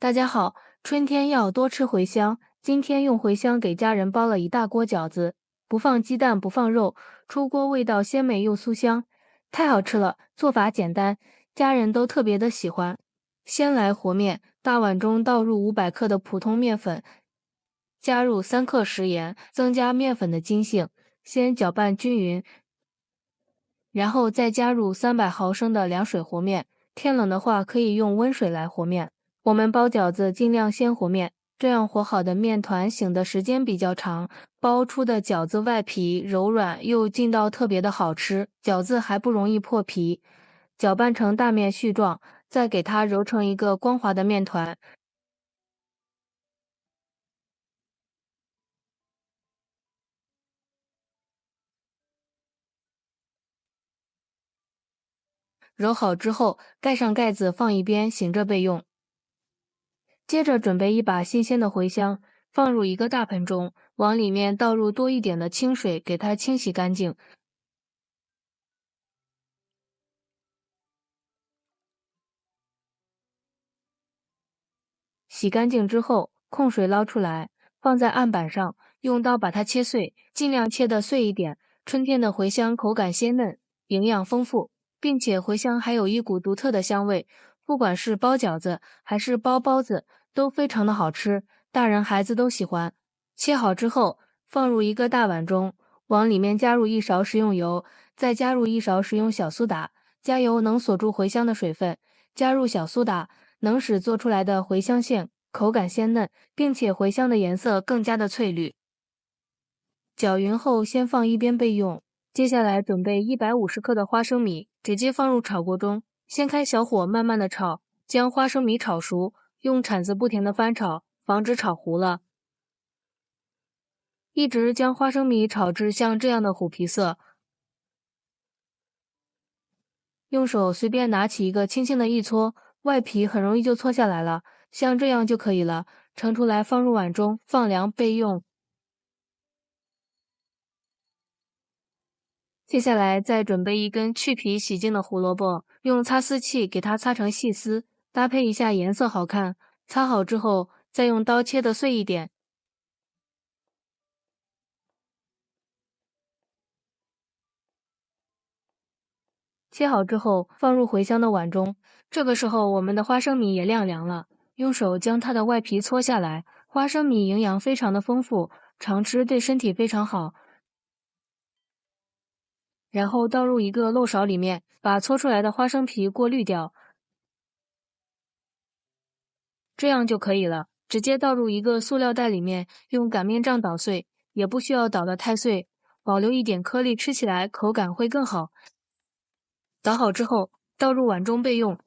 大家好，春天要多吃茴香。今天用茴香给家人包了一大锅饺子，不放鸡蛋，不放肉，出锅味道鲜美又酥香，太好吃了。做法简单，家人都特别的喜欢。先来和面，大碗中倒入500克的普通面粉，加入3克食盐，增加面粉的筋性。先搅拌均匀，然后再加入300毫升的凉水和面。天冷的话，可以用温水来和面。我们包饺子尽量先和面，这样和好的面团醒的时间比较长，包出的饺子外皮柔软又劲道特别的好吃，饺子还不容易破皮。搅拌成大面絮状，再给它揉成一个光滑的面团。揉好之后，盖上盖子放一边，醒着备用。接着准备一把新鲜的茴香，放入一个大盆中，往里面倒入多一点的清水，给它清洗干净。洗干净之后，控水捞出来，放在案板上，用刀把它切碎，尽量切得碎一点。春天的茴香口感鲜嫩，营养丰富，并且茴香还有一股独特的香味，不管是包饺子还是包包子，都非常的好吃，大人孩子都喜欢。切好之后，放入一个大碗中，往里面加入1勺食用油，再加入1勺食用小苏打，加油能锁住茴香的水分，加入小苏打能使做出来的茴香馅口感鲜嫩，并且茴香的颜色更加的翠绿。搅匀后先放一边备用。接下来准备150克的花生米，直接放入炒锅中，先开小火慢慢的炒，将花生米炒熟，用铲子不停的翻炒，防止炒糊了。一直将花生米炒至像这样的虎皮色，用手随便拿起一个轻轻的一搓，外皮很容易就搓下来了，像这样就可以了。盛出来放入碗中，放凉备用。接下来再准备一根去皮洗净的胡萝卜，用擦丝器给它擦成细丝，搭配一下颜色好看。擦好之后，再用刀切得碎一点。切好之后，放入茴香的碗中。这个时候，我们的花生米也晾凉了，用手将它的外皮搓下来。花生米营养非常的丰富，常吃对身体非常好。然后倒入一个漏勺里面，把搓出来的花生皮过滤掉，这样就可以了。直接倒入一个塑料袋里面，用擀面杖捣碎，也不需要捣得太碎，保留一点颗粒，吃起来口感会更好。捣好之后，倒入碗中备用。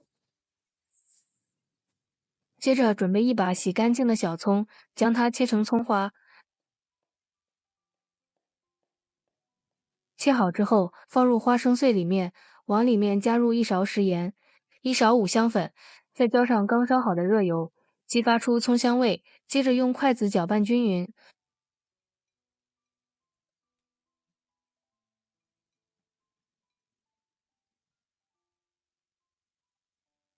接着准备一把洗干净的小葱，将它切成葱花。切好之后，放入花生碎里面，往里面加入1勺食盐，1勺五香粉，再浇上刚烧好的热油，激发出葱香味。接着用筷子搅拌均匀，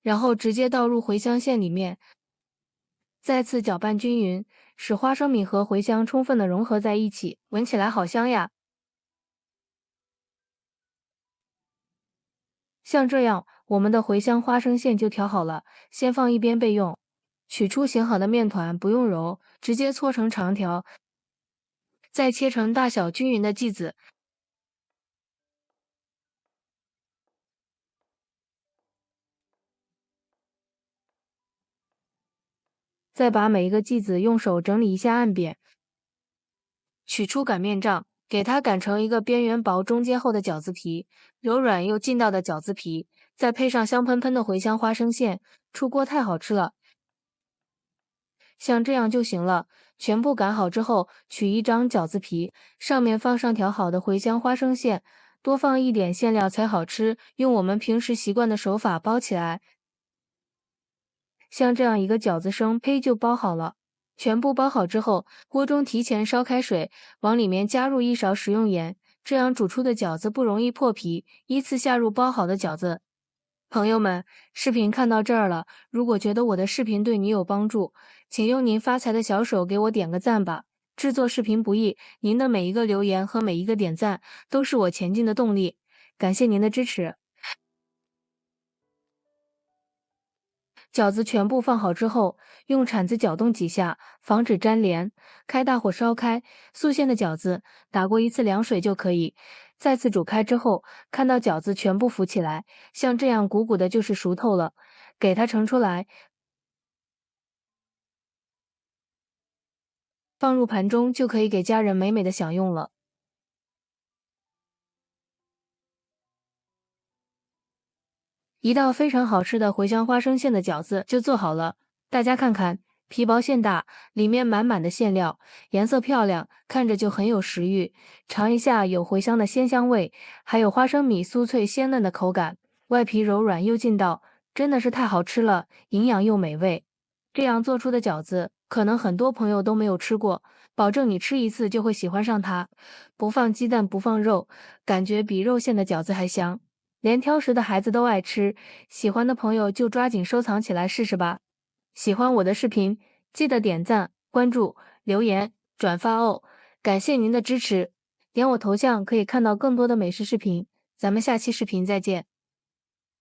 然后直接倒入茴香馅里面，再次搅拌均匀，使花生米和茴香充分的融合在一起，闻起来好香呀！像这样，我们的茴香花生馅就调好了，先放一边备用。取出醒好的面团，不用揉，直接搓成长条，再切成大小均匀的剂子。再把每一个剂子用手整理一下按扁，取出擀面杖，给它擀成一个边缘薄、中间厚的饺子皮，柔软又劲道的饺子皮，再配上香喷喷的茴香花生馅，出锅太好吃了。像这样就行了。全部擀好之后，取一张饺子皮，上面放上调好的茴香花生馅，多放一点馅料才好吃。用我们平时习惯的手法包起来，像这样一个饺子生，胚就包好了。全部包好之后，锅中提前烧开水，往里面加入1勺食用盐，这样煮出的饺子不容易破皮。依次下入包好的饺子。朋友们，视频看到这儿了，如果觉得我的视频对你有帮助，请用您发财的小手给我点个赞吧。制作视频不易，您的每一个留言和每一个点赞都是我前进的动力，感谢您的支持。饺子全部放好之后，用铲子搅动几下，防止粘连。开大火烧开，素馅的饺子打过一次凉水就可以。再次煮开之后，看到饺子全部浮起来，像这样鼓鼓的，就是熟透了。给它盛出来，放入盘中，就可以给家人美美的享用了。一道非常好吃的茴香花生馅的饺子就做好了，大家看看，皮薄馅大，里面满满的馅料，颜色漂亮，看着就很有食欲。尝一下有茴香的鲜香味，还有花生米酥脆鲜嫩的口感，外皮柔软又劲道，真的是太好吃了，营养又美味。这样做出的饺子，可能很多朋友都没有吃过，保证你吃一次就会喜欢上它。不放鸡蛋，不放肉，感觉比肉馅的饺子还香。连挑食的孩子都爱吃，喜欢的朋友就抓紧收藏起来试试吧。喜欢我的视频，记得点赞、关注、留言、转发哦！感谢您的支持，点我头像可以看到更多的美食视频。咱们下期视频再见。